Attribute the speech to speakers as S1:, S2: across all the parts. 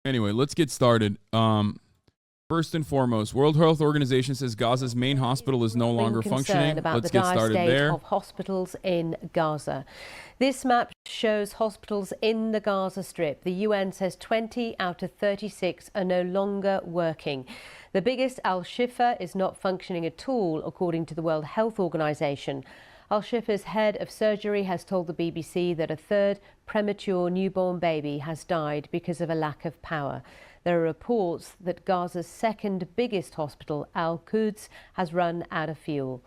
S1: Anyway, let's get started. First and foremost, World Health Organization says Gaza's main hospital is no longer functioning. Let's get started there.
S2: Of hospitals in Gaza. This map shows hospitals in the Gaza Strip. The UN says 20 out of 36 are no longer working. The biggest, Al-Shifa, is not functioning at all, according to the World Health Organization. Al-Shifa's head of surgery has told the BBC that a third premature newborn baby has died because of a lack of power. There are reports that Gaza's second biggest hospital, Al-Quds, has run out of fuel.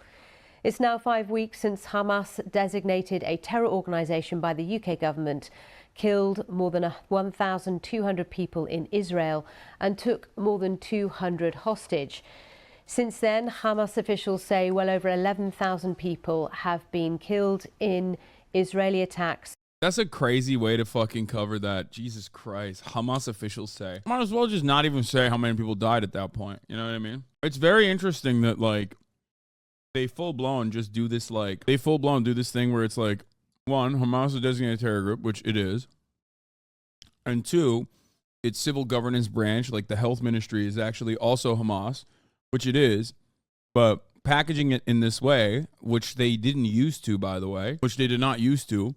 S2: It's now 5 weeks since Hamas, designated a terror organisation by the UK government, killed more than 1,200 people in Israel and took more than 200 hostage. Since then, Hamas officials say well over 11,000 people have been killed in Israeli attacks.
S1: That's a crazy way to fucking cover that. Jesus Christ. Hamas officials say. Might as well just not even say how many people died at that point. You know what I mean? It's very interesting that, like, they full-blown just do this, like, they full-blown do this thing where it's like, one, Hamas is a designated terror group, which it is. And two, its civil governance branch, like the health ministry, is actually also Hamas, which it is. But packaging it in this way, which they didn't used to, by the way, which they did not used to,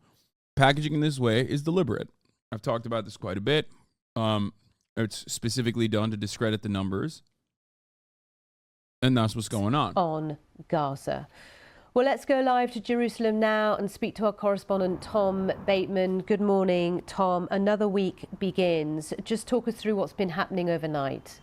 S1: packaging in this way is deliberate. I've talked about this quite a bit. It's specifically done to discredit the numbers. And that's what's going
S2: on Gaza. Well, let's go live to Jerusalem now and speak to our correspondent, Tom Bateman. Good morning, Tom. Another week begins. Just talk us through what's been happening overnight.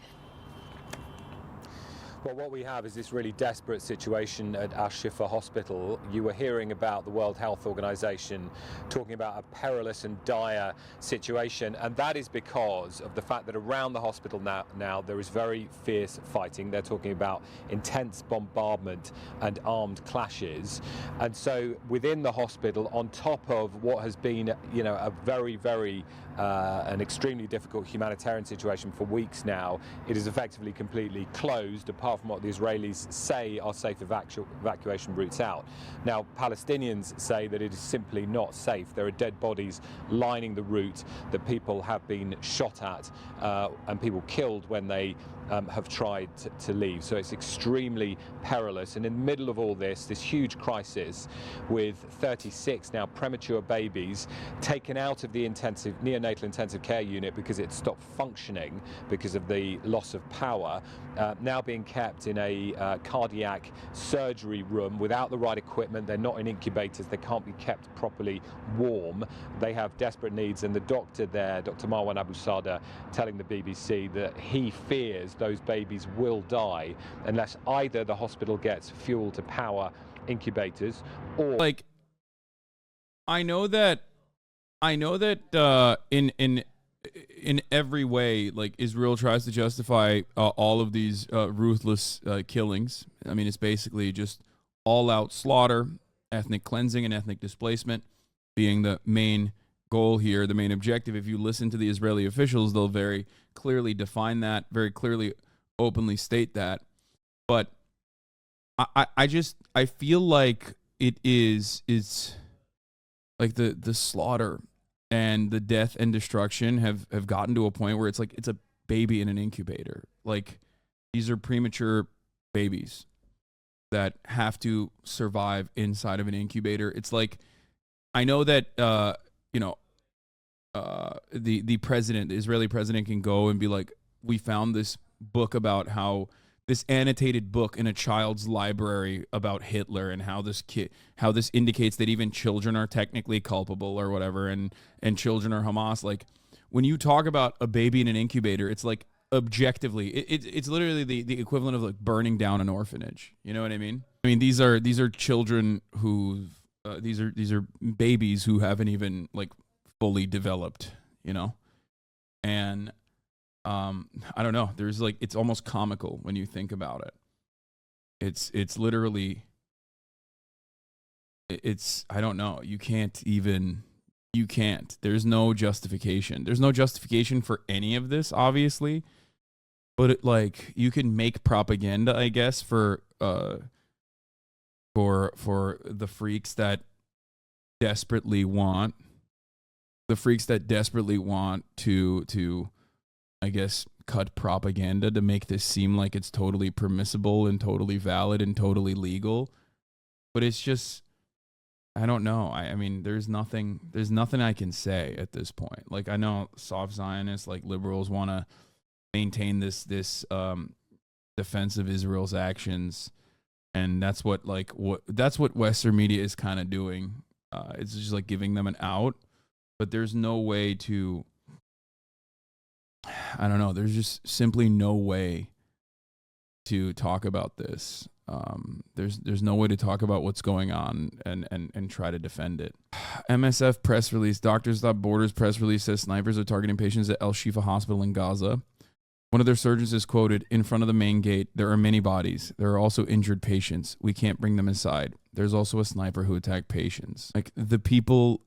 S3: Well, what we have is this really desperate situation at Al-Shifa Hospital. You were hearing about the World Health Organization talking about a perilous and dire situation, and that is because of the fact that around the hospital now there is very fierce fighting. They're talking about intense bombardment and armed clashes. And so within the hospital, on top of what has been, you know, a very, an extremely difficult humanitarian situation for weeks now, it is effectively completely closed, apart from what the Israelis say are safe evacuation routes out. Now, Palestinians say that it is simply not safe. There are dead bodies lining the route, that people have been shot at and people killed when they have tried to leave. So it's extremely perilous. And in the middle of all this huge crisis, with 36 now premature babies taken out of the neonatal intensive care unit because it stopped functioning because of the loss of power, now being kept in a cardiac surgery room without the right equipment. They're not in incubators. They can't be kept properly warm. They have desperate needs. And the doctor there, Dr. Marwan Abu Sada, telling the BBC that he fears those babies will die unless either the hospital gets fuel to power incubators, or,
S1: like, I know that in every way, like, Israel tries to justify all of these ruthless killings. I mean, it's basically just all-out slaughter, ethnic cleansing, and ethnic displacement being the main goal here, the main objective. If you listen to the Israeli officials, they'll very clearly define that, very clearly openly state that. But I feel like it's like the slaughter and the death and destruction have gotten to a point where it's like it's a baby in an incubator. Like, these are premature babies that have to survive inside of an incubator. It's like, I know that the president, the Israeli president, can go and be like, we found this book about how this annotated book in a child's library about Hitler, and how this indicates that even children are technically culpable or whatever, and children are Hamas. Like, when you talk about a baby in an incubator, it's like, objectively, it's literally the equivalent of, like, burning down an orphanage. You know what I mean? I mean, these are children who these are babies who haven't even, like, fully developed, you know? And I don't know, there's, like, it's almost comical when you think about it. It's literally, I don't know, you can't, there's no justification for any of this, obviously. But like, you can make propaganda, I guess, for the freaks that desperately want to I guess, cut propaganda to make this seem like it's totally permissible and totally valid and totally legal. But it's just, I don't know. I mean, there's nothing I can say at this point. Like, I know soft Zionists, like liberals, want to maintain this defense of Israel's actions, and that's what Western media is kind of doing. It's just like giving them an out, but there's no way to, I don't know, there's just simply no way to talk about this. There's no way to talk about what's going on and try to defend it. MSF press release, Doctors Without Borders press release says snipers are targeting patients at al-Shifa hospital in Gaza. One of their surgeons is quoted, "In front of the main gate, there are many bodies. There are also injured patients. We can't bring them inside. There's also a sniper who attacked patients." Like, the people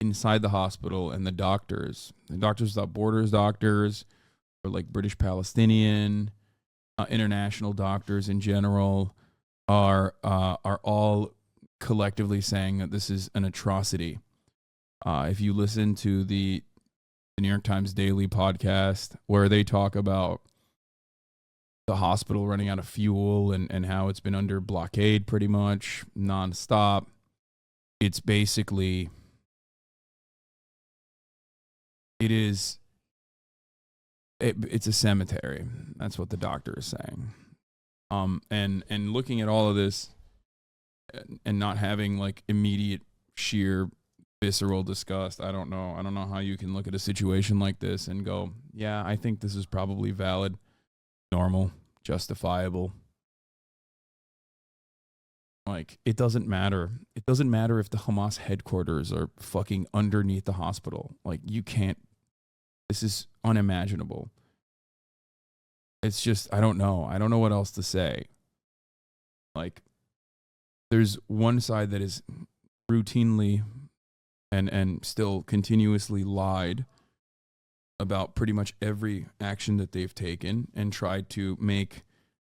S1: inside the hospital and the Doctors Without Borders doctors, or like British Palestinian, international doctors in general, are all collectively saying that this is an atrocity. If you listen to the New York Times Daily podcast, where they talk about the hospital running out of fuel and how it's been under blockade pretty much nonstop, it's basically, it's a cemetery. That's what the doctor is saying. And looking at all of this and not having like immediate sheer visceral disgust, I don't know how you can look at a situation like this and go, yeah, I think this is probably valid, normal, justifiable. Like, it doesn't matter. It doesn't matter if the Hamas headquarters are fucking underneath the hospital. Like, you can't, this is unimaginable. It's just, I don't know what else to say. Like, there's one side that is routinely and still continuously lied about pretty much every action that they've taken and tried to make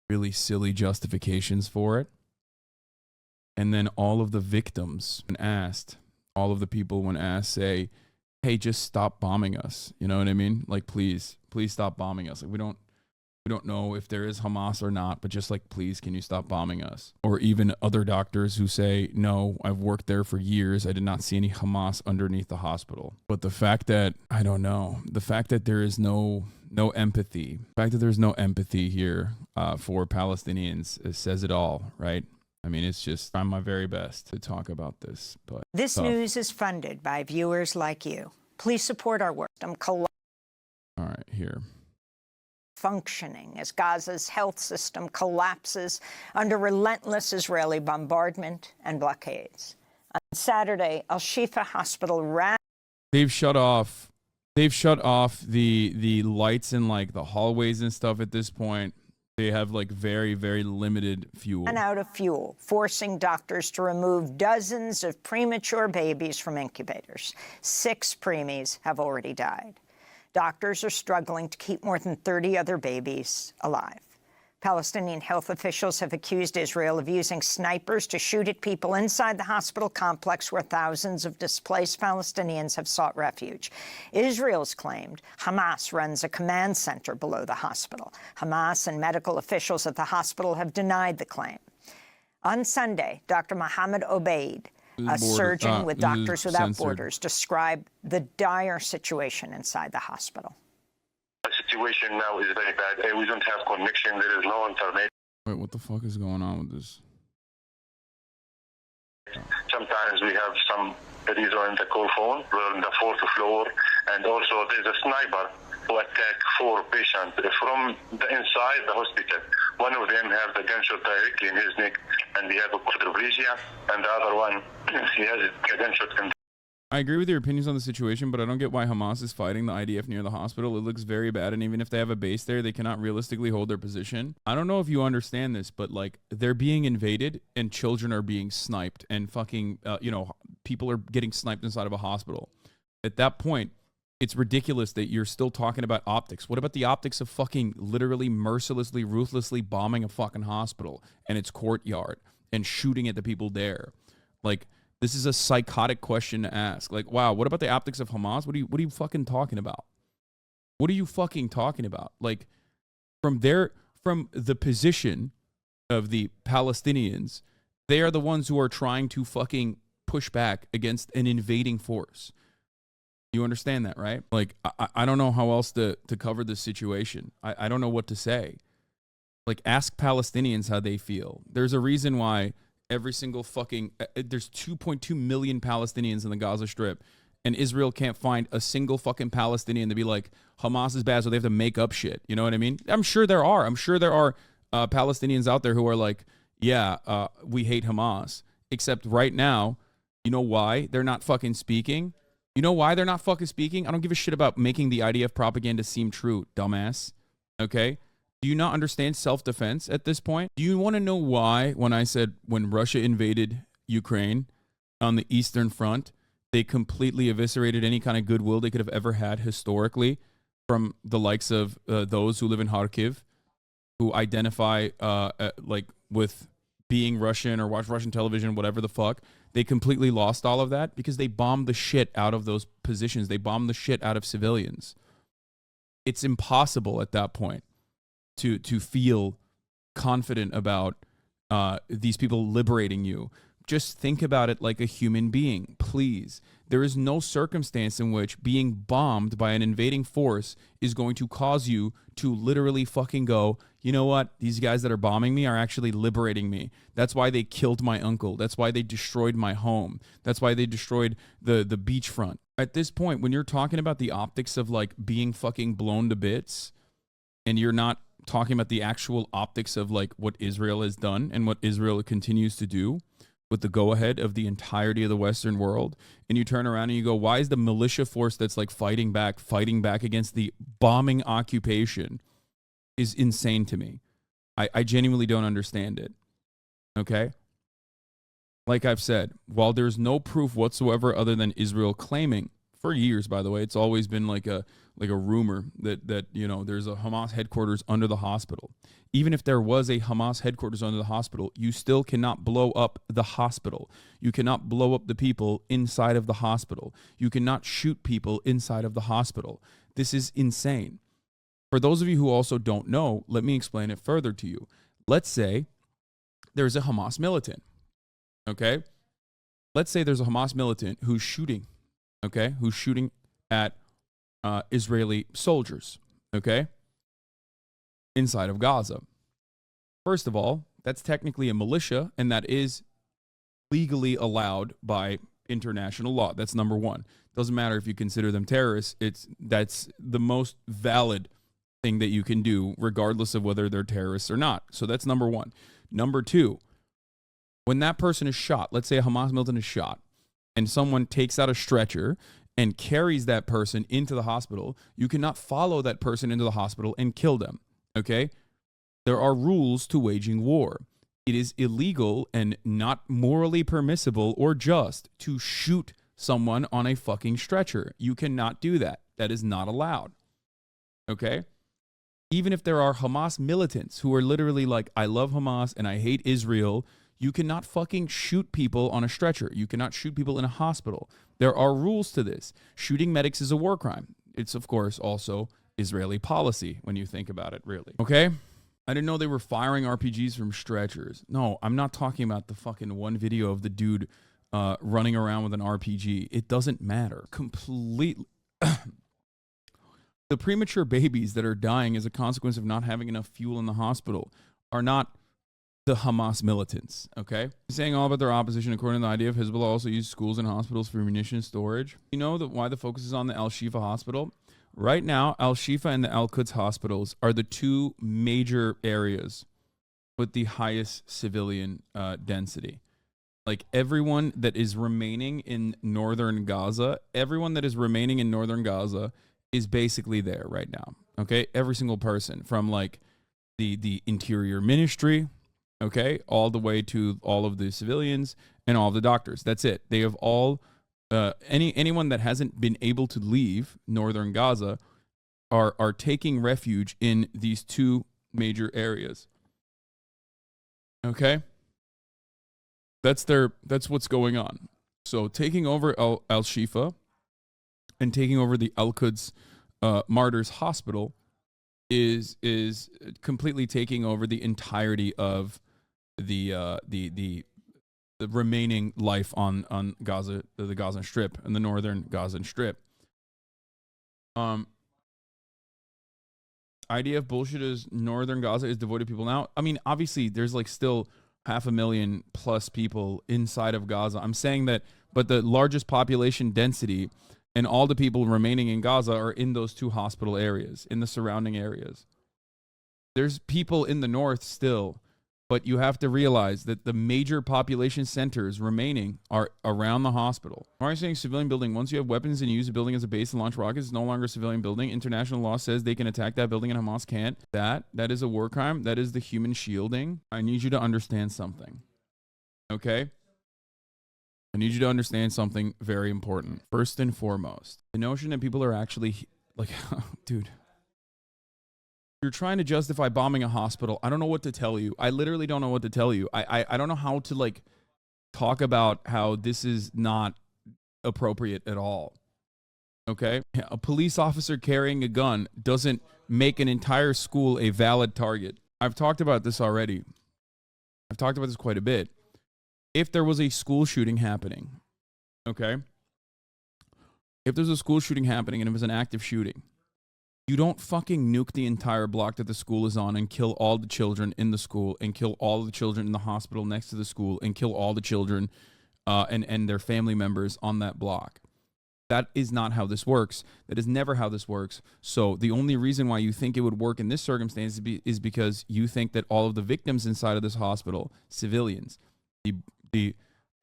S1: really silly justifications for it. And then all of the victims, when asked, all of the people when asked say, hey, just stop bombing us. You know what I mean? Like, please stop bombing us. Like, we don't know if there is Hamas or not, but just like, please, can you stop bombing us? Or even other doctors who say, no, I've worked there for years. I did not see any Hamas underneath the hospital. But the fact that, I don't know, the fact that there is no empathy, the fact that there's no empathy here for Palestinians, it says it all, right? I mean, it's just, I'm my very best to talk about this. But
S4: this news is funded by viewers like you. Please support our work.
S1: All right, here.
S4: Functioning as Gaza's health system collapses under relentless Israeli bombardment and blockades. On Saturday, al-Shifa hospital
S1: They've shut off the lights in like the hallways and stuff at this point. They have like very, very limited fuel.
S4: And out of fuel, forcing doctors to remove dozens of premature babies from incubators. 6 preemies have already died. Doctors are struggling to keep more than 30 other babies alive. Palestinian health officials have accused Israel of using snipers to shoot at people inside the hospital complex where thousands of displaced Palestinians have sought refuge. Israel's claimed Hamas runs a command center below the hospital. Hamas and medical officials at the hospital have denied the claim. On Sunday, Dr. Mohammed Obeid, a surgeon with Doctors Without Borders, described the dire situation inside the hospital.
S5: The situation now is very bad. We don't have connection. There is no internet.
S1: Wait, what the fuck is going on with this?
S5: Sometimes we have some reason on the call phone. We're on the 4th floor, and also there's a sniper who attacked 4 patients from the inside the hospital. One of them has the gunshot directly in his neck, and he has a quadriplegia, and the other one, he has a gunshot in.
S1: I agree with your opinions on the situation, but I don't get why Hamas is fighting the IDF near the hospital. It looks very bad, and even if they have a base there, they cannot realistically hold their position. I don't know if you understand this, but like, they're being invaded, and children are being sniped, and fucking, people are getting sniped inside of a hospital. At that point, it's ridiculous that you're still talking about optics. What about the optics of fucking literally mercilessly, ruthlessly bombing a fucking hospital and its courtyard and shooting at the people there? Like, this is a psychotic question to ask. Like, wow, what about the optics of Hamas? What are you fucking talking about? What are you fucking talking about? Like, from the position of the Palestinians, they are the ones who are trying to fucking push back against an invading force. You understand that, right? Like, I don't know how else to cover this situation. I don't know what to say. Like, ask Palestinians how they feel. There's a reason why every single fucking... there's 2.2 million Palestinians in the Gaza Strip, and Israel can't find a single fucking Palestinian to be like, Hamas is bad, so they have to make up shit. You know what I mean? I'm sure there are. I'm sure there are Palestinians out there who are like, yeah, we hate Hamas. Except right now, you know why they're not fucking speaking? You know why they're not fucking speaking? I don't give a shit about making the IDF propaganda seem true, dumbass. Okay? Do you not understand self-defense at this point? Do you want to know why when I said when Russia invaded Ukraine on the Eastern Front, they completely eviscerated any kind of goodwill they could have ever had historically from the likes of those who live in Kharkiv, who identify like with being Russian or watch Russian television, whatever the fuck. They completely lost all of that because they bombed the shit out of those positions. They bombed the shit out of civilians. It's impossible at that point to feel confident about these people liberating you. Just think about it like a human being, please. There is no circumstance in which being bombed by an invading force is going to cause you to literally fucking go, you know what? These guys that are bombing me are actually liberating me. That's why they killed my uncle. That's why they destroyed my home. That's why they destroyed the beachfront. At this point, when you're talking about the optics of like being fucking blown to bits, and you're not talking about the actual optics of like what Israel has done and what Israel continues to do with the go-ahead of the entirety of the Western world, and you turn around and you go, why is the militia force that's like fighting back against the bombing occupation is insane to me. I genuinely don't understand it. Okay? Like I've said, while there's no proof whatsoever other than Israel claiming, for years, by the way, it's always been like a rumor that you know there's a Hamas headquarters under the hospital. Even if there was a Hamas headquarters under the hospital, you still cannot blow up the hospital. You cannot blow up the people inside of the hospital. You cannot shoot people inside of the hospital. This is insane. For those of you who also don't know, let me explain it further to you. Let's say there's a Hamas militant, okay? Let's say there's a Hamas militant who's shooting, okay? Who's shooting at Israeli soldiers, okay? Inside of Gaza. First of all, that's technically a militia, and that is legally allowed by international law. That's number one. Doesn't matter if you consider them terrorists. That's the most valid thing that you can do, regardless of whether they're terrorists or not. So that's number one. Number two, when that person is shot, let's say a Hamas militant is shot, and someone takes out a stretcher and carries that person into the hospital, you cannot follow that person into the hospital and kill them. Okay? There are rules to waging war. It is illegal and not morally permissible or just to shoot someone on a fucking stretcher. You cannot do that. That is not allowed. Okay? Even if there are Hamas militants who are literally like, I love Hamas and I hate Israel, you cannot fucking shoot people on a stretcher. You cannot shoot people in a hospital. There are rules to this. Shooting medics is a war crime. It's, of course, also Israeli policy when you think about it, really. Okay? I didn't know they were firing RPGs from stretchers. No, I'm not talking about the fucking one video of the dude running around with an RPG. It doesn't matter. Completely. The premature babies that are dying as a consequence of not having enough fuel in the hospital are not the Hamas militants, okay? Saying all about their opposition, according to the idea of Hezbollah also used schools and hospitals for munition storage. You know why the focus is on the Al-Shifa hospital? Right now, Al-Shifa and the Al-Quds hospitals are the two major areas with the highest civilian density. Like everyone that is remaining in northern Gaza, is basically there right now, okay? Every single person from like the interior ministry, okay, all the way to all of the civilians and all of the doctors. That's it. They have all, anyone that hasn't been able to leave northern Gaza are taking refuge in these two major areas. Okay? That's what's going on. So taking over Al-Shifa and taking over the Al-Quds Martyrs Hospital is completely taking over the entirety of the remaining life on Gaza, the Gaza Strip, and the northern Gaza Strip. Idea of bullshit is northern Gaza is devoid of people now. I mean, obviously, there's like still 500,000 plus people inside of Gaza. I'm saying that, but the largest population density and all the people remaining in Gaza are in those two hospital areas, in the surrounding areas. There's people in the north still, but you have to realize that the major population centers remaining are around the hospital. Why are you saying civilian building? Once you have weapons and you use a building as a base and launch rockets, it's no longer a civilian building. International law says they can attack that building and Hamas can't. That is a war crime. That is the human shielding. I need you to understand something. Okay? I need you to understand something very important. First and foremost, the notion that people are actually like, dude, you're trying to justify bombing a hospital. I don't know what to tell you. I literally don't know what to tell you. I don't know how to like talk about how this is not appropriate at all. Okay? A police officer carrying a gun doesn't make an entire school a valid target. I've talked about this already. I've talked about this quite a bit. If there was a school shooting happening, okay? If there's a school shooting happening and it was an active shooting, you don't fucking nuke the entire block that the school is on and kill all the children in the school and kill all the children in the hospital next to the school and kill all the children and their family members on that block. That is not how this works. That is never how this works. So the only reason why you think it would work in this circumstance is because you think that all of the victims inside of this hospital, civilians, the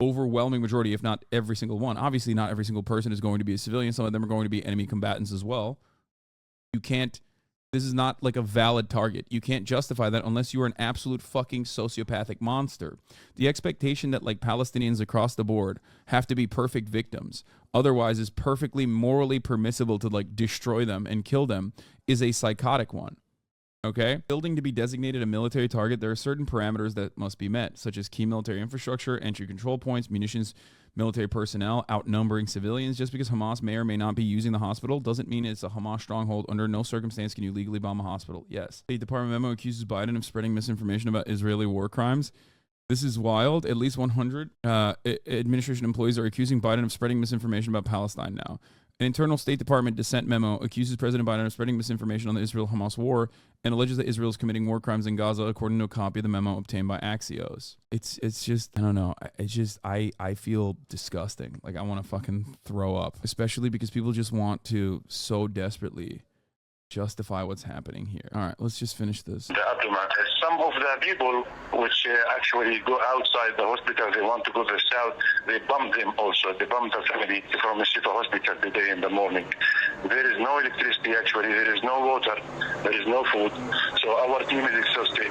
S1: overwhelming majority, if not every single one, obviously not every single person is going to be a civilian. Some of them are going to be enemy combatants as well. You can't, this is not like a valid target. You can't justify that unless you are an absolute fucking sociopathic monster. The expectation that like Palestinians across the board have to be perfect victims, otherwise is perfectly morally permissible to like destroy them and kill them, is a psychotic one. Okay? Building to be designated a military target, there are certain parameters that must be met, such as key military infrastructure, entry control points, munitions, military personnel, outnumbering civilians. Just because Hamas may or may not be using the hospital doesn't mean it's a Hamas stronghold. Under no circumstance can you legally bomb a hospital. Yes. The Department memo accuses Biden of spreading misinformation about Israeli war crimes. This is wild. At least 100 administration employees are accusing Biden of spreading misinformation about Palestine now. An internal State Department dissent memo accuses President Biden of spreading misinformation on the Israel-Hamas war and alleges that Israel is committing war crimes in Gaza, according to a copy of the memo obtained by Axios. It's just, I don't know. It's just, I feel disgusting. Like, I want to fucking throw up, especially because people just want to so desperately justify what's happening here. All right, let's just finish this.
S5: The aftermath. Some of the people which actually go outside the hospital, they want to go to the south, they bomb them also. They bomb the family from the Shifa hospital today in the morning. There is no electricity actually, there is no water, there is no food. So our team is exhausted.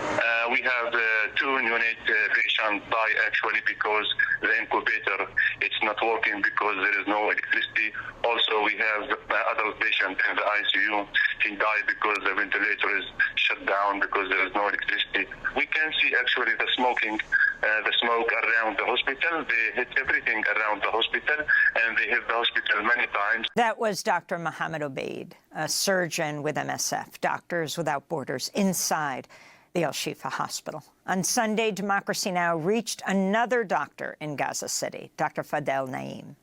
S5: We have 2 unit patients die actually because the incubator, it's not working because there is no electricity. Also we have adult patient in the ICU. He died because the ventilator is shut down because there is no electricity. We can see actually the smoke around the hospital. They hit everything around the hospital and they hit the hospital many times.
S4: That was Dr. Mohammed Obeid, a surgeon with MSF, Doctors Without Borders, inside the Al-Shifa hospital. On Sunday, Democracy Now! Reached another doctor in Gaza City, Dr. Fadel Naim.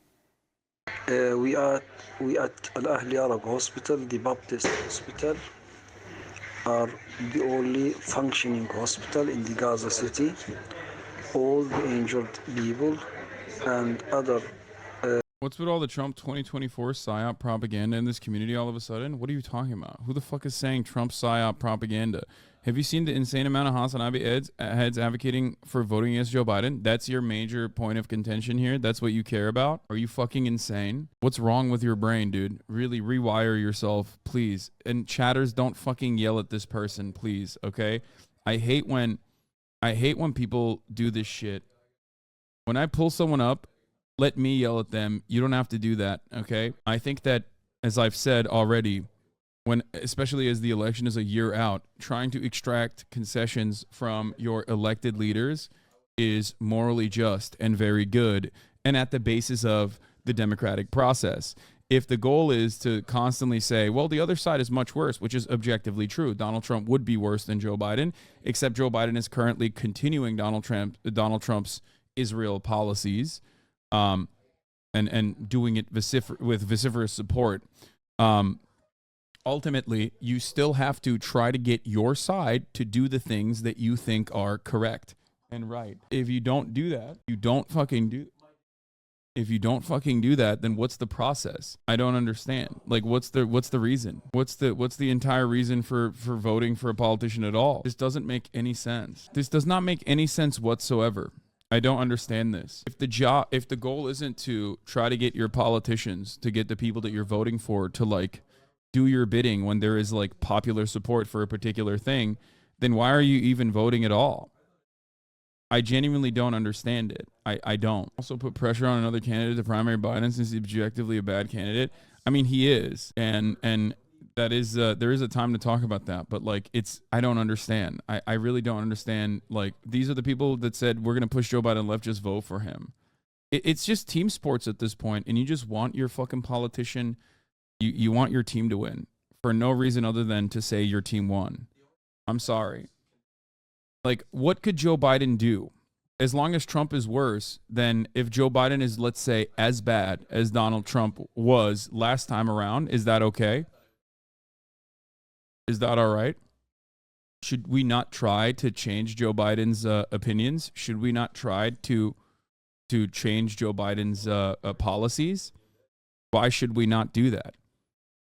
S6: We at al-Ahli Arab Hospital, the Baptist Hospital, are the only functioning hospital in the Gaza City. All the injured people and other...
S1: What's with all the Trump 2024 PSYOP propaganda in this community all of a sudden? What are you talking about? Who the fuck is saying Trump PSYOP propaganda? Have you seen the insane amount of Hasanabi heads advocating for voting against Joe Biden? That's your major point of contention here? That's what you care about? Are you fucking insane? What's wrong with your brain, dude? Really rewire yourself, please. And chatters, don't fucking yell at this person, please, okay? I hate when people do this shit. When I pull someone up, let me yell at them. You don't have to do that, okay? I think that, as I've said already, especially as the election is a year out, trying to extract concessions from your elected leaders is morally just and very good and at the basis of the democratic process. if the goal is to constantly say, well, the other side is much worse, which is objectively true. Donald Trump would be worse than Joe Biden, except Joe Biden is currently continuing Donald Trump's Israel policies, and doing it with vociferous support. Ultimately, you still have to try to get your side to do the things that you think are correct and right. If you don't do that, if you don't fucking do that, then what's the process? I don't understand. Like, what's the reason? What's the entire reason for voting for a politician at all? This doesn't make any sense. This does not make any sense whatsoever. I don't understand this. If the goal isn't to try to get your politicians, to get the people that you're voting for to like do your bidding when there is like popular support for a particular thing, then why are you even voting at all? I genuinely don't understand it. I don't. Also put pressure on another candidate to primary Biden since he's objectively a bad candidate. I mean, he is. And that is, there is a time to talk about that. But like, I don't understand. I really don't understand. Like, these are the people that said, we're going to push Joe Biden left, just vote for him. It's just team sports at this point, and you just want your fucking politician, you want your team to win for no reason other than to say your team won. I'm sorry. Like, what could Joe Biden do? As long as Trump is worse, then if Joe Biden is, let's say, as bad as Donald Trump was last time around, is that okay? Is that all right? Should we not try to change Joe Biden's opinions? Should we not try to change Joe Biden's policies? Why should we not do that?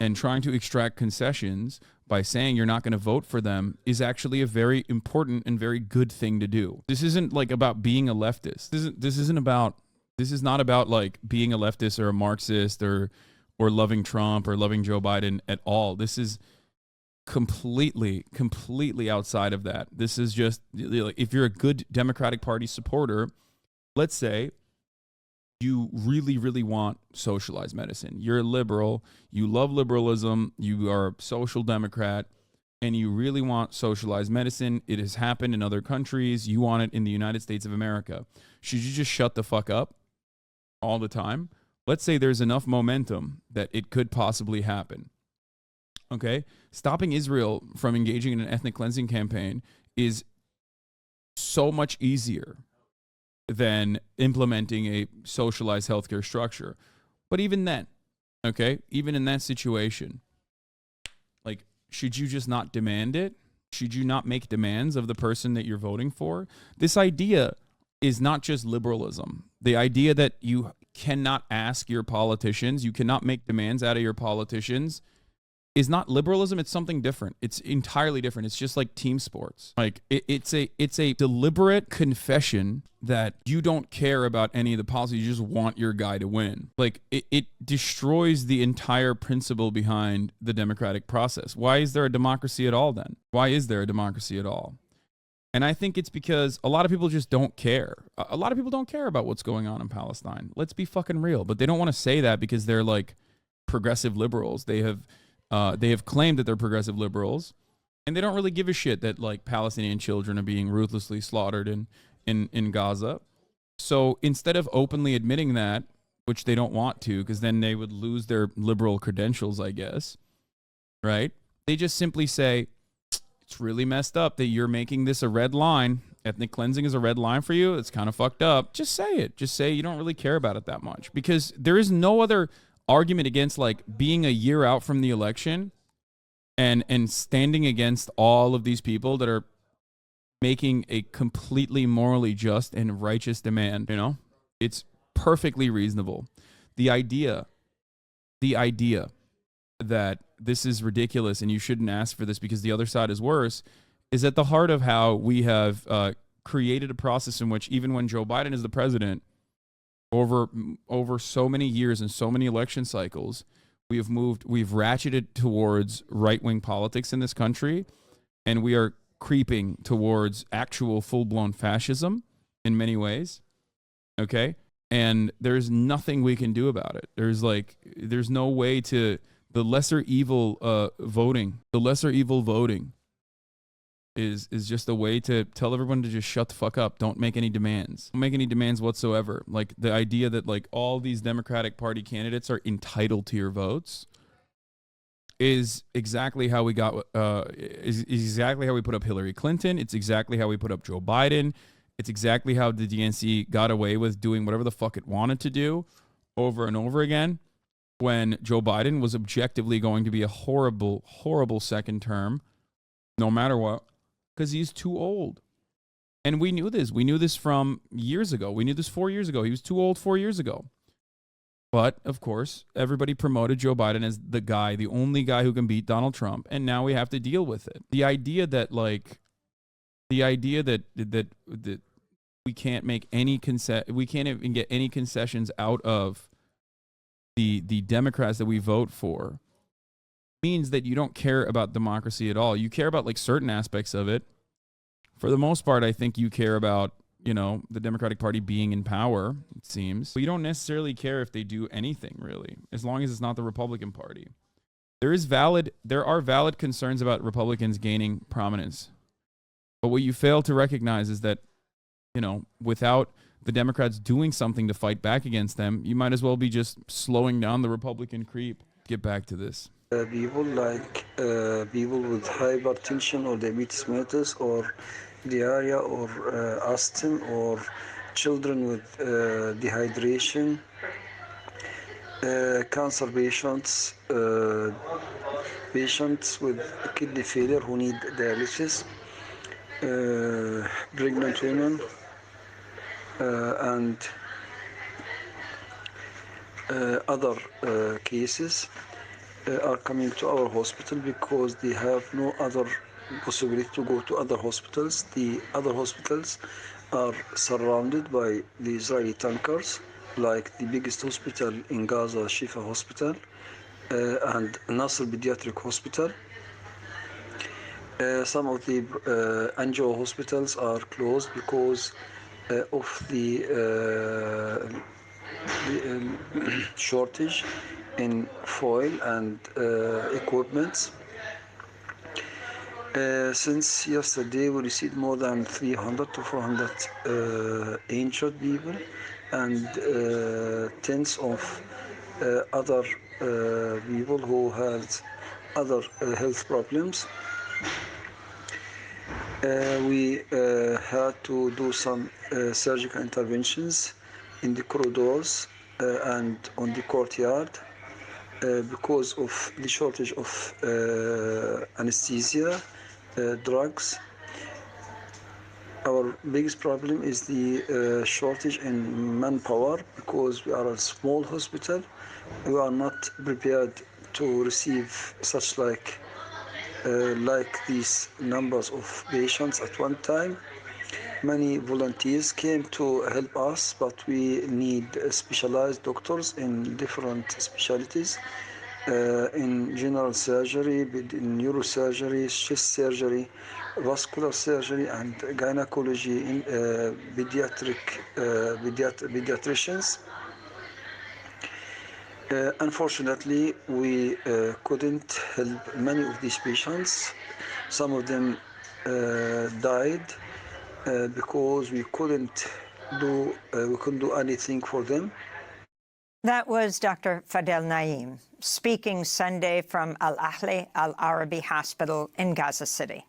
S1: And trying to extract concessions by saying you're not going to vote for them is actually a very important and very good thing to do. This isn't like about being a leftist. This is not about like being a leftist or a Marxist or loving Trump or loving Joe Biden at all. This is completely outside of that. This is just like, if you're a good Democratic Party supporter, let's say you really, really want socialized medicine. You're a liberal. You love liberalism. You are a social democrat, and you really want socialized medicine. It has happened in other countries. You want it in the United States of America. Should you just shut the fuck up all the time? Let's say there's enough momentum that it could possibly happen. Okay? Stopping Israel from engaging in an ethnic cleansing campaign is so much easier than implementing a socialized healthcare structure. But even then, okay, even in that situation, like, should you just not demand it? Should you not make demands of the person that you're voting for? This idea is not just liberalism. The idea that you cannot ask your politicians, you cannot make demands out of your politicians, is not liberalism. It's something different. It's entirely different. It's just like team sports. Like, it's a deliberate confession that you don't care about any of the policies. You just want your guy to win. Like, it destroys the entire principle behind the democratic process. Why is there a democracy at all then? Why is there a democracy at all? And I think it's because a lot of people just don't care. A lot of people don't care about what's going on in Palestine. Let's be fucking real. But they don't want to say that because they're like progressive liberals. They have claimed that they're progressive liberals, and they don't really give a shit that like Palestinian children are being ruthlessly slaughtered in Gaza. So instead of openly admitting that, which they don't want to, because then they would lose their liberal credentials, I guess, right? They just simply say, it's really messed up that you're making this a red line. Ethnic cleansing is a red line for you. It's kind of fucked up. Just say it. Just say you don't really care about it that much, because there is no other argument against like being a year out from the election and standing against all of these people that are making a completely morally just and righteous demand. You know, it's perfectly reasonable. The idea that this is ridiculous and you shouldn't ask for this because the other side is worse is at the heart of how we have created a process in which even when Joe Biden is the president, over so many years and so many election cycles, we've ratcheted towards right-wing politics in this country, and we are creeping towards actual full-blown fascism in many ways, okay? And there's nothing we can do about it. There's no way to, the lesser evil voting is just a way to tell everyone to just shut the fuck up. Don't make any demands. Don't make any demands whatsoever. Like the idea that like all these Democratic Party candidates are entitled to your votes is exactly how we got is exactly how we put up Hillary Clinton. It's exactly how we put up Joe Biden. It's exactly how the DNC got away with doing whatever the fuck it wanted to do over and over again when Joe Biden was objectively going to be a horrible, horrible second term, no matter what, because he's too old. And we knew this. We knew this from years ago. We knew this 4 years ago. He was too old 4 years ago. But, of course, everybody promoted Joe Biden as the guy, the only guy who can beat Donald Trump, and now we have to deal with it. The idea that, we can't make any we can't even get any concessions out of the Democrats that we vote for means that you don't care about democracy at all. You care about, like, certain aspects of it. For the most part, I think you care about, you know, the Democratic Party being in power, it seems. But you don't necessarily care if they do anything, really, as long as it's not the Republican Party. There are valid concerns about Republicans gaining prominence. But what you fail to recognize is that, you know, without the Democrats doing something to fight back against them, you might as well be just slowing down the Republican creep. Get back to this.
S6: People like people with hypertension or diabetes mellitus or diarrhea or asthma or children with dehydration, cancer patients, patients with kidney failure who need dialysis, pregnant women, and other cases are coming to our hospital because they have no other possibility to go to other hospitals. The other hospitals are surrounded by the Israeli tankers, like the biggest hospital in Gaza, Shifa Hospital, and Nasser Pediatric Hospital. Some of the angio hospitals are closed because of the shortage in foil and equipment. Since yesterday, we received more than 300 to 400 injured people and tens of other people who had other health problems. We had to do some surgical interventions in the corridors and on the courtyard because of the shortage of anesthesia, drugs. Our biggest problem is the shortage in manpower because we are a small hospital. We are not prepared to receive such like these numbers of patients at one time. Many volunteers came to help us, but we need specialized doctors in different specialties, in general surgery, in neurosurgery, chest surgery, vascular surgery, and gynecology, in pediatricians. Unfortunately, we couldn't help many of these patients. Some of them died because we couldn't do anything for them.
S4: That was Dr. Fadel Naim speaking Sunday from al-Ahli Al-Arabi Hospital in Gaza City.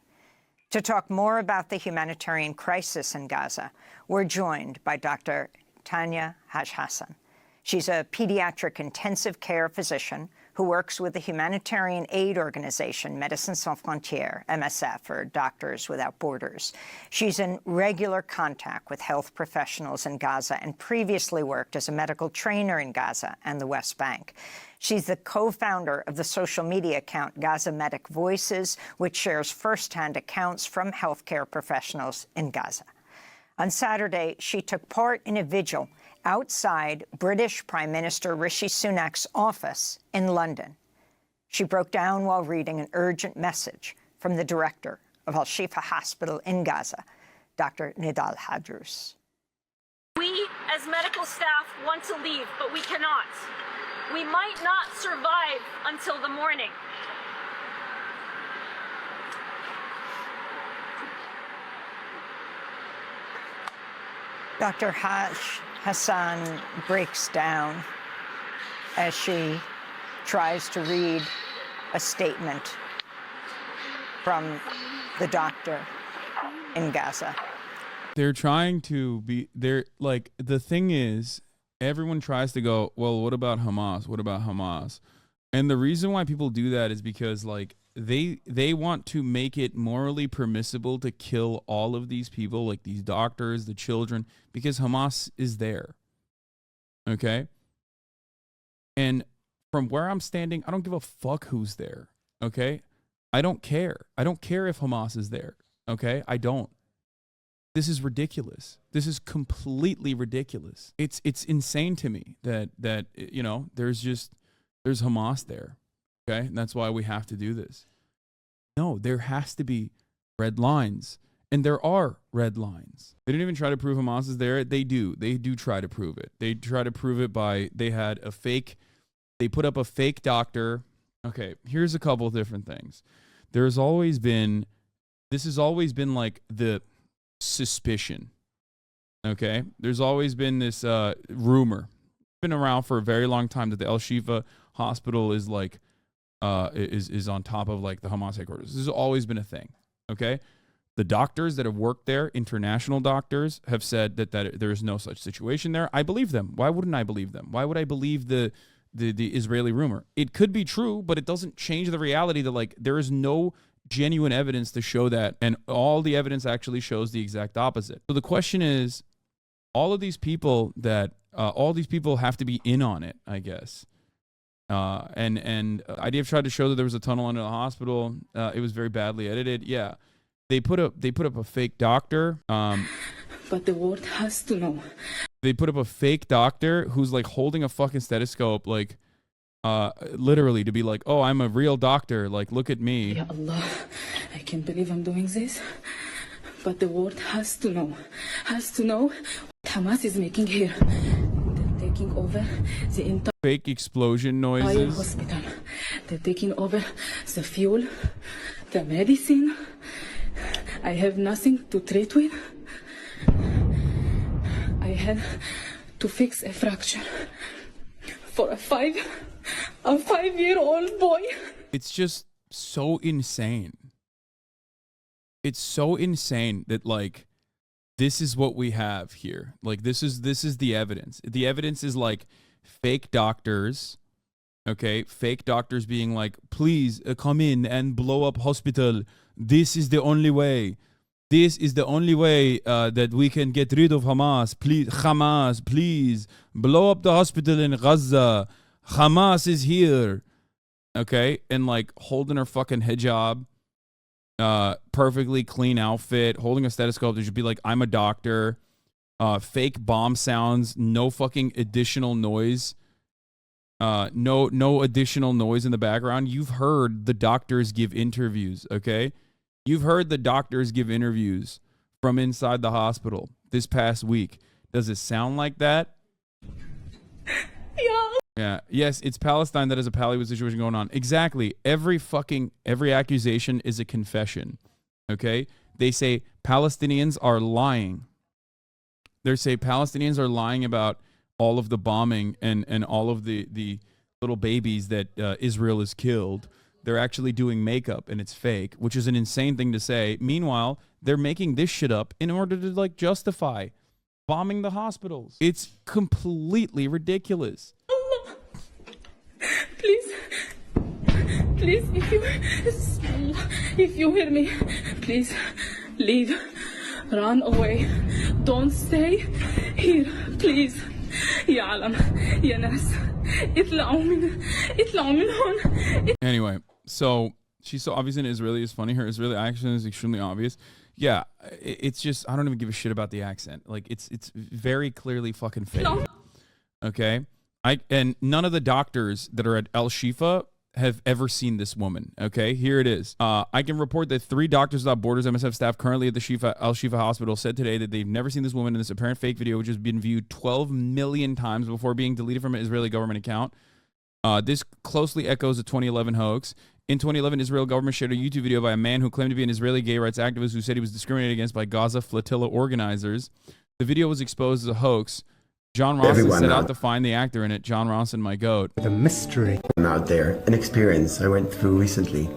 S4: To talk more about the humanitarian crisis in Gaza, we're joined by Dr. Tanya Hassan. She's a pediatric intensive care physician who works with the humanitarian aid organization Médecins Sans Frontières, MSF, or Doctors Without Borders. She's in regular contact with health professionals in Gaza and previously worked as a medical trainer in Gaza and the West Bank. She's the co-founder of the social media account Gaza Medic Voices, which shares firsthand accounts from healthcare professionals in Gaza. On Saturday, she took part in a vigil outside British Prime Minister Rishi Sunak's office in London. She broke down while reading an urgent message from the director of Al-Shifa Hospital in Gaza, Dr. Nidal Hadrous.
S7: We, as medical staff, want to leave, but we cannot. We might not survive until the morning.
S4: Dr. Hassan breaks down as she tries to read a statement from the doctor in Gaza.
S1: They're trying to be, they're like, the thing is, everyone tries to go, well, what about Hamas? What about Hamas? And the reason why people do that is because, like, they want to make it morally permissible to kill all of these people, like these doctors, the children, because Hamas is there. Okay? And from where I'm standing, I don't give a fuck who's there. Okay? I don't care. I don't care if Hamas is there. Okay? I don't. This is ridiculous. This is completely ridiculous. It's insane to me that you know, there's Hamas there. Okay? And that's why we have to do this. No, there has to be red lines. And there are red lines. They didn't even try to prove Hamas is there. They do. They do try to prove it. They try to prove it by, they put up a fake doctor. Okay, here's a couple of different things. This has always been like the suspicion. Okay? There's always been this rumor. It's been around for a very long time that the Al-Shifa hospital is like, is on top of like the Hamas headquarters. This has always been a thing. Okay? The doctors that have worked there, international doctors, have said that there is no such situation there. I believe them. Why wouldn't I believe them? Why would I believe the Israeli rumor? It could be true, but it doesn't change the reality that, like, there is no genuine evidence to show that, and all the evidence actually shows the exact opposite. So the question is, all these people have to be in on it, I guess. And IDF tried to show that there was a tunnel under the hospital. It was very badly edited. Yeah, they put up a fake doctor.
S8: But the world has to know.
S1: They put up a fake doctor who's like holding a fucking stethoscope, like literally to be like, oh, I'm a real doctor. Like, look at me.
S8: Ya Allah, I can't believe I'm doing this. But the world has to know what Hamas is making here. They're taking over the entire
S1: fake explosion noises.
S8: Hospital. They're taking over the fuel, the medicine. I have nothing to treat with. I had to fix a fracture for a 5-year-old boy.
S1: It's just so insane. It's so insane that, like, this is what we have here. Like, this is the evidence. The evidence is like fake doctors. Okay, fake doctors being like, please come in and blow up hospital. This is the only way. This is the only way that we can get rid of Hamas. Please, Hamas, please blow up the hospital in Gaza. Hamas is here. Okay, and like holding her fucking hijab, perfectly clean outfit, holding a stethoscope. They should be like, I'm a doctor. Fake bomb sounds, no fucking additional noise. No additional noise in the background. You've heard the doctors give interviews, okay? You've heard the doctors give interviews from inside the hospital this past week. Does it sound like that?
S8: Yeah.
S1: Yeah. Yes, it's Palestine that has a Palestine situation going on. Exactly. Every accusation is a confession. Okay? They say Palestinians are lying. They say Palestinians are lying about all of the bombing and all of the little babies that Israel has killed. They're actually doing makeup and it's fake, which is an insane thing to say. Meanwhile, they're making this shit up in order to like justify bombing the hospitals. It's completely ridiculous.
S8: Please, if you hear me, please leave, run away, don't stay here, please. يا عالم يا ناس اطلعوا من هون.
S1: Anyway, so she's so obvious in Israeli is funny. Her Israeli accent is extremely obvious. Yeah, it's just, I don't even give a shit about the accent. Like, it's very clearly fucking fake. Okay? And none of the doctors that are at Al-Shifa have ever seen this woman. Okay, here it is. I can report that 3 Doctors Without Borders MSF staff currently at the Al-Shifa hospital said today that they've never seen this woman in this apparent fake video, which has been viewed 12 million times before being deleted from an Israeli government account. This closely echoes a 2011 hoax. In 2011, Israel government shared a YouTube video by a man who claimed to be an Israeli gay rights activist who said he was discriminated against by Gaza flotilla organizers. The video was exposed as a hoax. John Ronson set out to find the actor in it. John Ronson, my goat.
S9: The mystery
S10: out there, an experience I went through recently.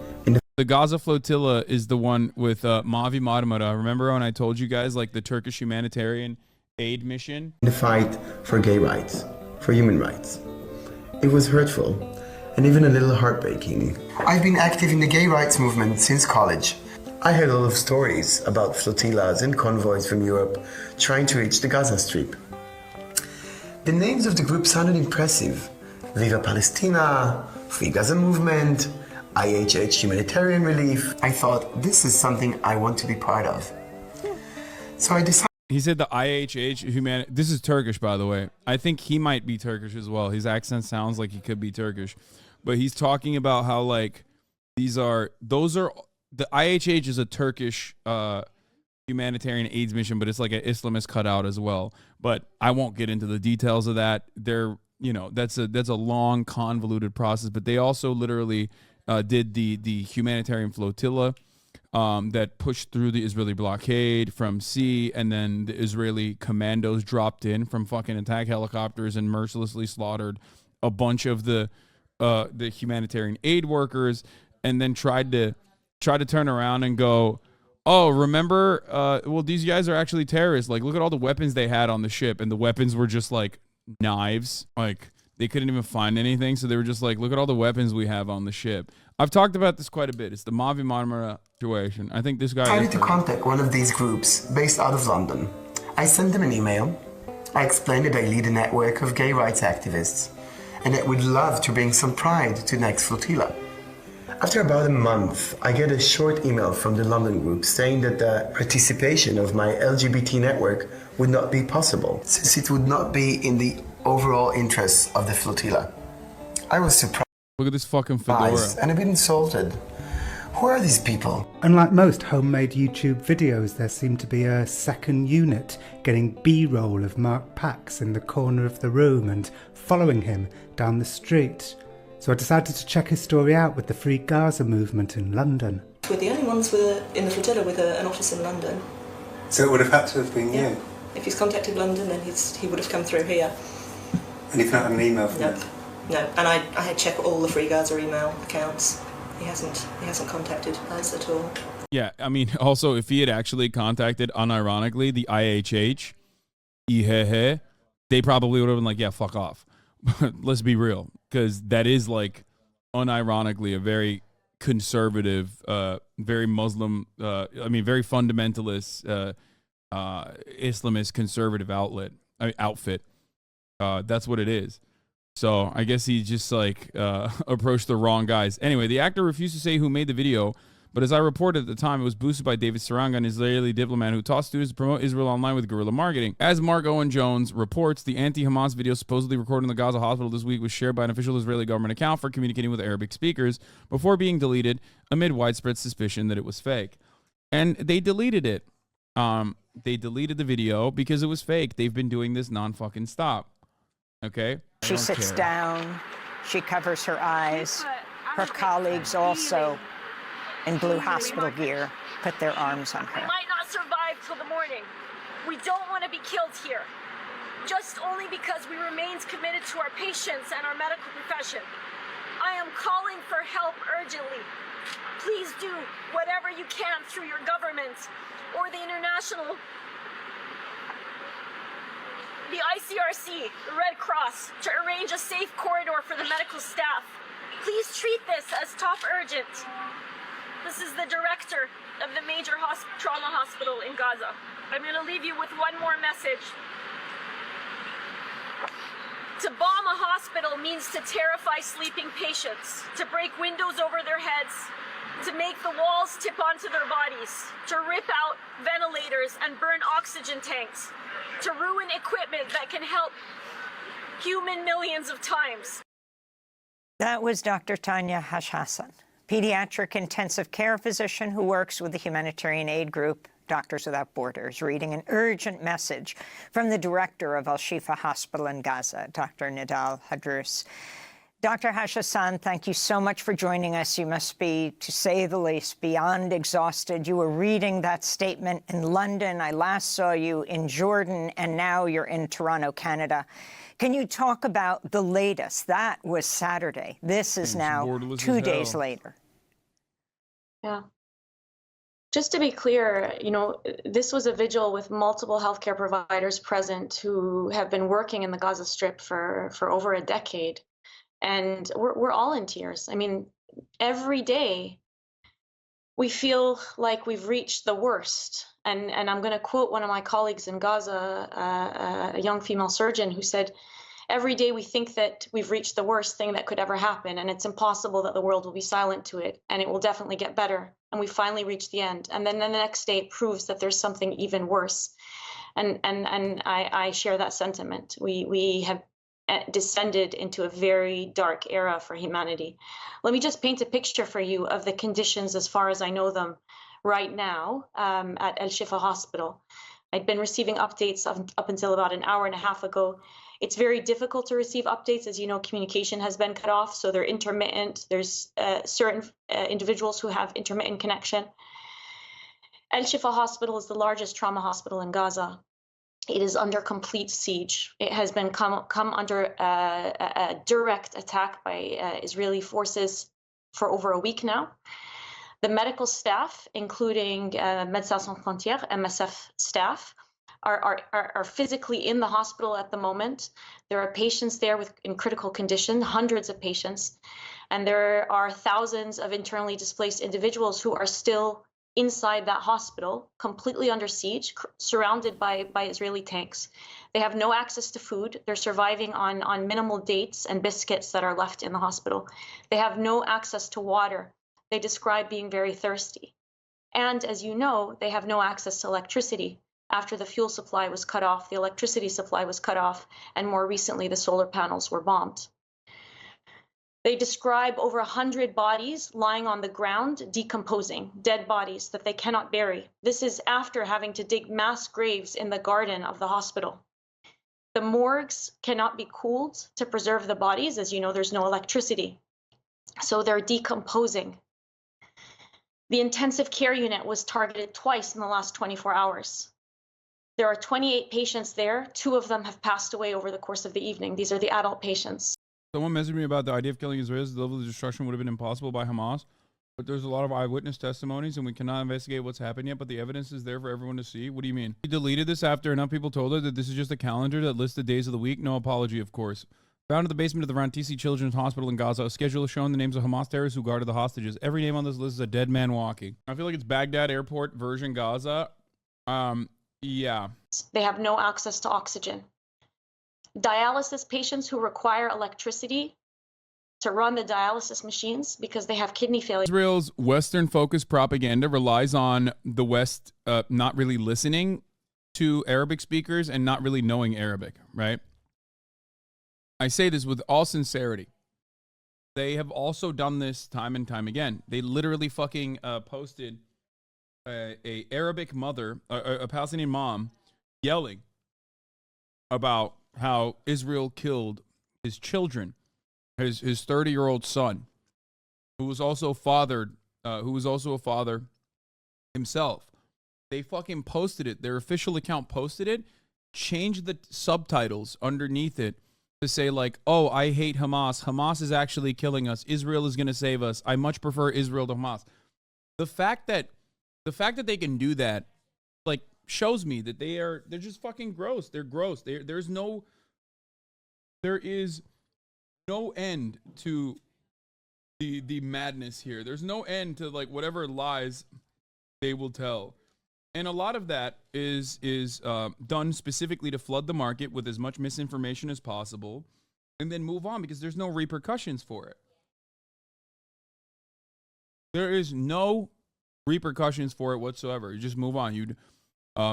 S1: The Gaza flotilla is the one with Mavi Marmara. Remember when I told you guys, like, the Turkish humanitarian aid mission?
S10: In the fight for gay rights, for human rights. It was hurtful and even a little heartbreaking. I've been active in the gay rights movement since college. I heard a lot of stories about flotillas and convoys from Europe trying to reach the Gaza Strip. The names of the group sounded impressive. Viva Palestina, Free Gaza Movement, IHH Humanitarian Relief. I thought, this is something I want to be part of. So I decided.
S1: He said the IHH This is Turkish, by the way. I think he might be Turkish as well. His accent sounds like he could be Turkish. But he's talking about how, like, the IHH is a Turkish humanitarian AIDS mission, but it's like an Islamist cutout as well. But I won't get into the details of that. That's a long, convoluted process. But they also literally did the humanitarian flotilla that pushed through the Israeli blockade from sea, and then the Israeli commandos dropped in from fucking attack helicopters and mercilessly slaughtered a bunch of the humanitarian aid workers, and then tried to turn around and go, oh, remember, well, these guys are actually terrorists. Like, look at all the weapons they had on the ship, and the weapons were just like knives. Like, they couldn't even find anything, so they were just like, look at all the weapons we have on the ship. I've talked about this quite a bit. It's the Mavi Marmara situation. I think this guy...
S10: I tried to contact one of these groups based out of London. I sent them an email. I explained that I lead a network of gay rights activists and that we'd love to bring some pride to the next flotilla. After about a month, I get a short email from the London group saying that the participation of my LGBT network would not be possible, since it would not be in the overall interests of the flotilla. I was surprised.
S1: Look at this fucking fedora.
S10: And a bit insulted. Who are these people?
S9: Unlike most homemade YouTube videos, there seemed to be a second unit getting B-roll of Mark Pax in the corner of the room and following him down the street. So I decided to check his story out with the Free Gaza movement in London.
S11: We're the only ones in the flotilla with an office in London.
S9: So it would have had to have been you?
S11: If he's contacted London, then he would have come through here.
S9: And you've not had an email from him?
S11: No, and I had checked all the Free Gaza email accounts. He hasn't contacted us at all.
S1: Yeah, I mean, also, if he had actually contacted, unironically, the IHH, they probably would have been like, yeah, fuck off. Let's be real, because that is, like, unironically a very conservative, very Muslim, very fundamentalist, Islamist conservative outfit. That's what it is. So I guess he just like approached the wrong guys. Anyway, the actor refused to say who made the video, but as I reported at the time, it was boosted by David Saranga, an Israeli diplomat who taught students to promote Israel online with guerrilla marketing. As Mark Owen Jones reports, the anti-Hamas video supposedly recorded in the Gaza hospital this week was shared by an official Israeli government account for communicating with Arabic speakers before being deleted amid widespread suspicion that it was fake. And they deleted it. They deleted the video because it was fake. They've been doing this non-fucking stop. Okay?
S4: She sits down. She covers her eyes. Her colleagues also, in blue hospital gear, put their arms on her.
S7: We might not survive till the morning. We don't want to be killed here. Just only because we remain committed to our patients and our medical profession. I am calling for help urgently. Please do whatever you can through your government or the international, the ICRC, the Red Cross, to arrange a safe corridor for the medical staff. Please treat this as top urgent. This is the director of the major trauma hospital in Gaza. I'm going to leave you with one more message. To bomb a hospital means to terrify sleeping patients, to break windows over their heads, to make the walls tip onto their bodies, to rip out ventilators and burn oxygen tanks, to ruin equipment that can help human millions of times.
S4: That was Dr. Tanya Hassan, pediatric intensive care physician who works with the humanitarian aid group Doctors Without Borders, reading an urgent message from the director of Al-Shifa Hospital in Gaza, Dr. Nidal Hadrous. Dr. Hassan, thank you so much for joining us. You must be, to say the least, beyond exhausted. You were reading that statement in London. I last saw you in Jordan, and now you're in Toronto, Canada. Can you talk about the latest? That was Saturday. This is now 2 days later.
S7: Yeah. Just to be clear, you know, this was a vigil with multiple healthcare providers present who have been working in the Gaza Strip for over a decade. And we're all in tears. I mean, every day we feel like we've reached the worst. And I'm going to quote one of my colleagues in Gaza, a young female surgeon, who said, every day we think that we've reached the worst thing that could ever happen, and it's impossible that the world will be silent to it, and it will definitely get better, and we finally reach the end. And then the next day it proves that there's something even worse. And I share that sentiment. We have descended into a very dark era for humanity. Let me just paint a picture for you of the conditions as far as I know them right now at Al-Shifa Hospital. I'd been receiving updates up until about an hour and a half ago. It's very difficult to receive updates. As you know, communication has been cut off, so they're intermittent. There's certain individuals who have intermittent connection. Al-Shifa Hospital is the largest trauma hospital in Gaza. It is under complete siege. It has been come under a direct attack by Israeli forces for over a week now. The medical staff, including Médecins Sans Frontières, MSF staff, are physically in the hospital at the moment. There are patients there in critical condition, hundreds of patients, and there are thousands of internally displaced individuals who are still inside that hospital, completely under siege, surrounded by Israeli tanks. They have no access to food. They're surviving on minimal dates and biscuits that are left in the hospital. They have no access to water. They describe being very thirsty. And as you know, they have no access to electricity. After the fuel supply was cut off, the electricity supply was cut off, and more recently, the solar panels were bombed. They describe over 100 bodies lying on the ground, decomposing, dead bodies that they cannot bury. This is after having to dig mass graves in the garden of the hospital. The morgues cannot be cooled to preserve the bodies. As you know, there's no electricity. So they're decomposing. The intensive care unit was targeted twice in the last 24 hours. There are 28 patients there. 2 of them have passed away over the course of the evening. These are the adult patients.
S1: Someone messaged me about the idea of killing Israelis. The level of destruction would have been impossible by Hamas. But there's a lot of eyewitness testimonies, and we cannot investigate what's happened yet, but the evidence is there for everyone to see. What do you mean? She deleted this after enough people told her that this is just a calendar that lists the days of the week. No apology, of course. Found in the basement of the Rantisi Children's Hospital in Gaza, a schedule is showing the names of Hamas terrorists who guarded the hostages. Every name on this list is a dead man walking. I feel like it's Baghdad Airport version Gaza. Yeah.
S7: They have no access to oxygen. Dialysis patients who require electricity to run the dialysis machines because they have kidney failure.
S1: Israel's Western-focused propaganda relies on the West not really listening to Arabic speakers and not really knowing Arabic, right? I say this with all sincerity. They have also done this time and time again. They literally fucking posted a Arabic mother, a Palestinian mom, yelling about how Israel killed his children, his 30-year-old son, who was also a father himself. They fucking posted it. Their official account posted it, changed the subtitles underneath it to say like, oh, I hate Hamas. Hamas is actually killing us. Israel is going to save us. I much prefer Israel to Hamas. The fact that they can do that, like, shows me that they're just fucking gross. They're gross. There is no end to the madness here. There's no end to like whatever lies they will tell. And a lot of that is done specifically to flood the market with as much misinformation as possible and then move on because there's no repercussions for it. There is no repercussions for it whatsoever. You just move on.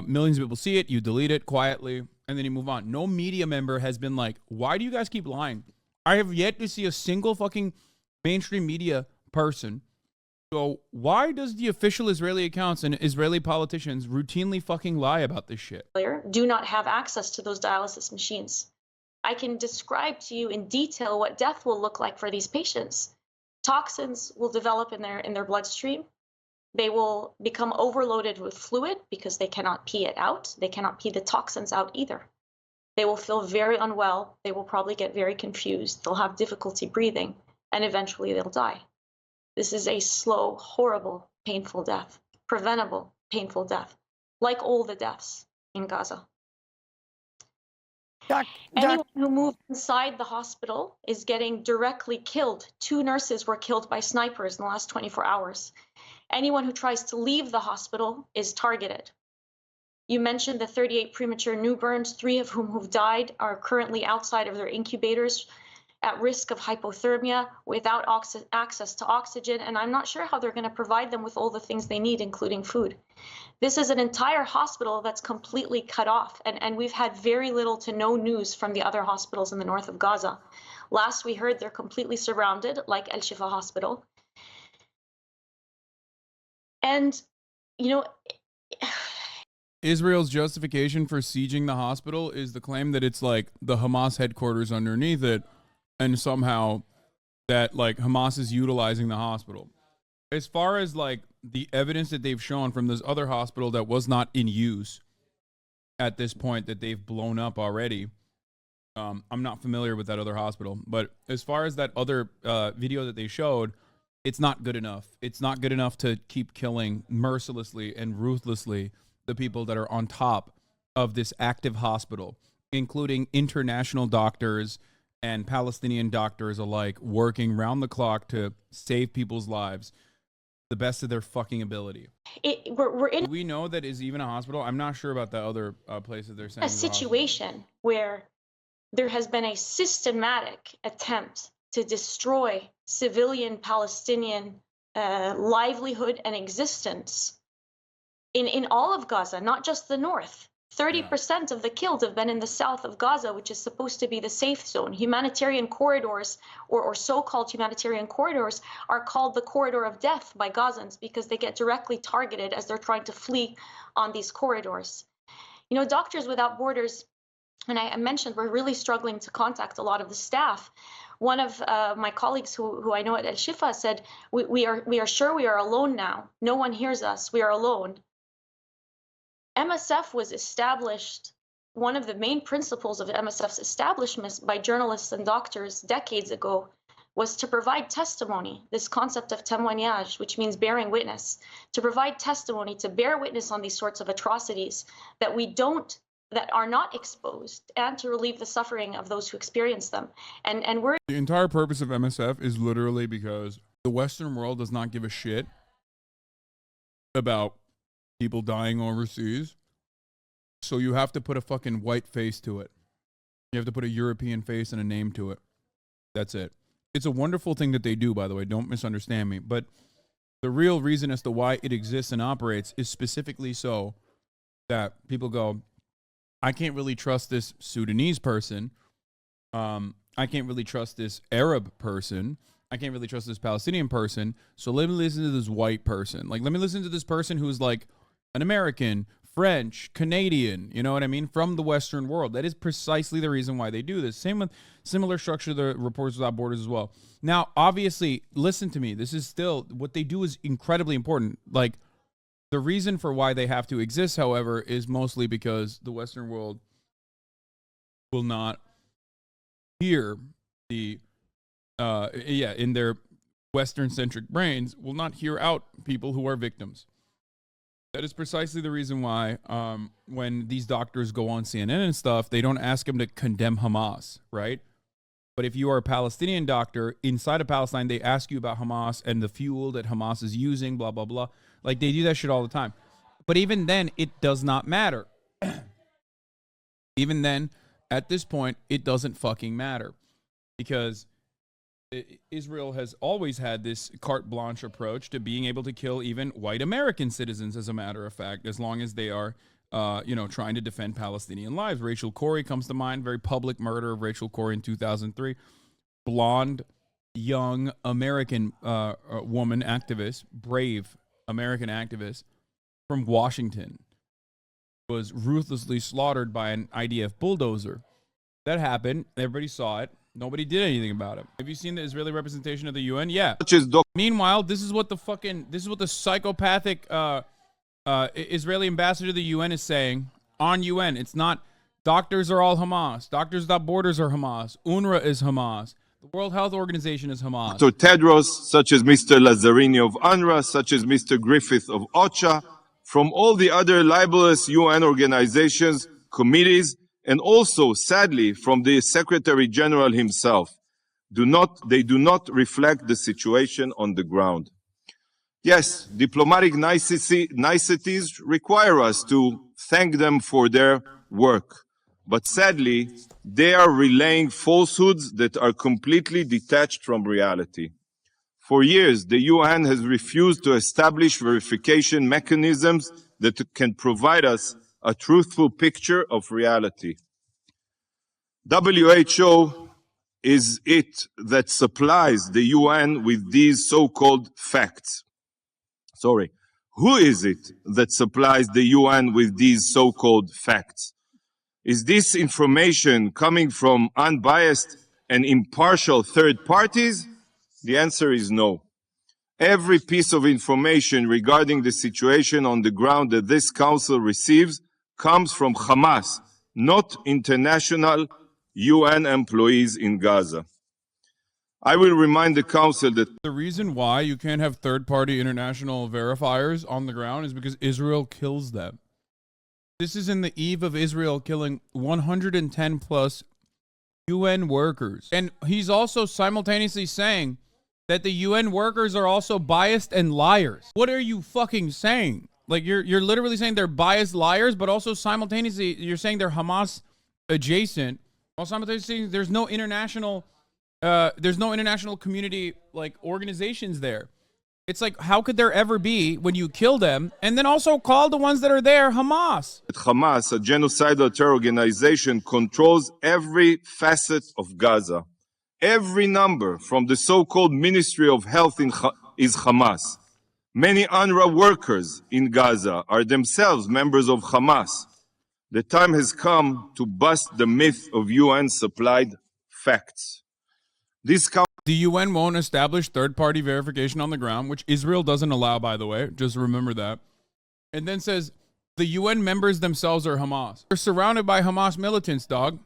S1: Millions of people see it, you delete it quietly, and then you move on. No media member has been like, why do you guys keep lying? I have yet to see a single fucking mainstream media person. So why does the official Israeli accounts and Israeli politicians routinely fucking lie about this shit?
S7: Do not have access to those dialysis machines. I can describe to you in detail what death will look like for these patients. Toxins will develop in their bloodstream. They will become overloaded with fluid because they cannot pee it out. They cannot pee the toxins out either. They will feel very unwell. They will probably get very confused. They'll have difficulty breathing, and eventually they'll die. This is a slow, horrible, painful death, preventable, painful death, like all the deaths in Gaza. Anyone who moves inside the hospital is getting directly killed. 2 nurses were killed by snipers in the last 24 hours. Anyone who tries to leave the hospital is targeted. You mentioned the 38 premature newborns, 3 of whom who've died are currently outside of their incubators at risk of hypothermia without access to oxygen, and I'm not sure how they're going to provide them with all the things they need, including food. This is an entire hospital that's completely cut off, and we've had very little to no news from the other hospitals in the north of Gaza. Last we heard, they're completely surrounded, like Al-Shifa Hospital. And, you know,
S1: Israel's justification for sieging the hospital is the claim that it's like the Hamas headquarters underneath it, and somehow that like Hamas is utilizing the hospital. As far as like the evidence that they've shown from this other hospital that was not in use at this point that they've blown up already, I'm not familiar with that other hospital, but as far as that other video that they showed, it's not good enough. It's not good enough to keep killing mercilessly and ruthlessly the people that are on top of this active hospital, including international doctors and Palestinian doctors alike, working round the clock to save people's lives the best of their fucking ability. We know that is even a hospital. I'm not sure about the other places they're saying.
S7: A situation where there has been a systematic attempt to destroy civilian Palestinian livelihood and existence in all of Gaza, not just the north. 30% of the killed have been in the south of Gaza, which is supposed to be the safe zone. Humanitarian corridors, or so-called humanitarian corridors, are called the corridor of death by Gazans because they get directly targeted as they're trying to flee on these corridors. You know, Doctors Without Borders, and I mentioned, we're really struggling to contact a lot of the staff. One of my colleagues who I know at Al-Shifa said, we are sure we are alone now. No one hears us. We are alone. MSF was established, one of the main principles of MSF's establishment by journalists and doctors decades ago was to provide testimony, this concept of témoignage, which means bearing witness, to provide testimony, to bear witness on these sorts of atrocities that are not exposed, and to relieve the suffering of those who experience them. And we're
S1: the entire purpose of MSF is literally because the Western world does not give a shit about people dying overseas. So you have to put a fucking white face to it. You have to put a European face and a name to it. That's it. It's a wonderful thing that they do, by the way. Don't misunderstand me. But the real reason as to why it exists and operates is specifically so that people go, I can't really trust this Sudanese person. I can't really trust this Arab person. I can't really trust this Palestinian person. So let me listen to this white person. Like, let me listen to this person who's like an American, French, Canadian, you know what I mean? From the Western world. That is precisely the reason why they do this. Same with similar structure, the Reporters Without Borders as well. Now, obviously, listen to me. This is still, what they do is incredibly important. Like, the reason for why they have to exist, however, is mostly because the Western world will not hear the, in their Western-centric brains, will not hear out people who are victims. That is precisely the reason why when these doctors go on CNN and stuff, they don't ask them to condemn Hamas, right? But if you are a Palestinian doctor inside of Palestine, they ask you about Hamas and the fuel that Hamas is using, blah, blah, blah. Like, they do that shit all the time. But even then, it does not matter. Even then, at this point, it doesn't fucking matter. Because Israel has always had this carte blanche approach to being able to kill even white American citizens, as a matter of fact, as long as they are, trying to defend Palestinian lives. Rachel Corrie comes to mind, very public murder of Rachel Corrie in 2003. Blonde, young American woman activist, brave American activist from Washington, was ruthlessly slaughtered by an IDF bulldozer. That happened. Everybody saw it. Nobody did anything about it. Have you seen the Israeli representation of the UN? Yeah. Meanwhile, this is what the psychopathic Israeli ambassador to the UN is saying on UN. It's not doctors are all Hamas. Doctors Without Borders are Hamas. UNRWA is Hamas. The World Health Organization is Hamas.
S12: Dr. Tedros, such as Mr. Lazzarini of UNRWA, such as Mr. Griffith of OCHA, from all the other libelous UN organizations, committees, and also, sadly, from the Secretary General himself. They do not reflect the situation on the ground. Yes, diplomatic niceties require us to thank them for their work. But sadly, they are relaying falsehoods that are completely detached from reality. For years, the UN has refused to establish verification mechanisms that can provide us a truthful picture of reality. WHO is it that supplies the UN with these so-called facts. Sorry, who is it that supplies the UN with these so-called facts? Is this information coming from unbiased and impartial third parties? The answer is no. Every piece of information regarding the situation on the ground that this council receives comes from Hamas, not international UN employees in Gaza. I will remind the council that
S1: the reason why you can't have third-party international verifiers on the ground is because Israel kills them. This is in the eve of Israel killing 110 plus UN workers. And he's also simultaneously saying that the UN workers are also biased and liars. What are you fucking saying? Like you're literally saying they're biased liars, but also simultaneously you're saying they're Hamas adjacent. While simultaneously there's no international community like organizations there. It's like, how could there ever be when you kill them and then also call the ones that are there Hamas?
S12: Hamas, a genocidal terror organization, controls every facet of Gaza. Every number from the so-called Ministry of Health is Hamas. Many UNRWA workers in Gaza are themselves members of Hamas. The time has come to bust the myth of UN-supplied facts.
S1: The UN won't establish third-party verification on the ground, which Israel doesn't allow, by the way. Just remember that. And then says the UN members themselves are Hamas. They're surrounded by Hamas militants, dog.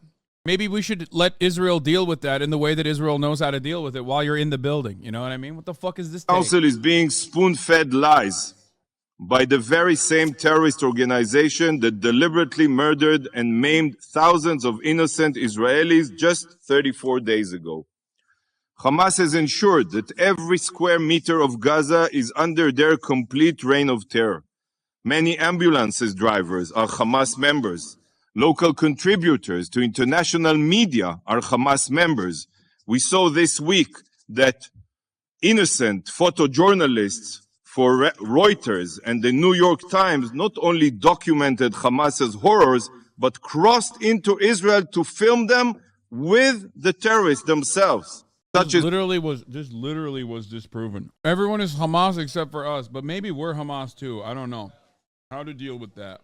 S1: Maybe we should let Israel deal with that in the way that Israel knows how to deal with it while you're in the building. You know what I mean? What the fuck is this?
S12: Council is being spoon-fed lies by the very same terrorist organization that deliberately murdered and maimed thousands of innocent Israelis just 34 days ago. Hamas has ensured that every square meter of Gaza is under their complete reign of terror. Many ambulances drivers are Hamas members. Local contributors to international media are Hamas members. We saw this week that innocent photojournalists for Reuters and the New York Times not only documented Hamas's horrors, but crossed into Israel to film them with the terrorists themselves.
S1: This literally was disproven. Everyone is Hamas except for us, but maybe we're Hamas too. I don't know how to deal with that.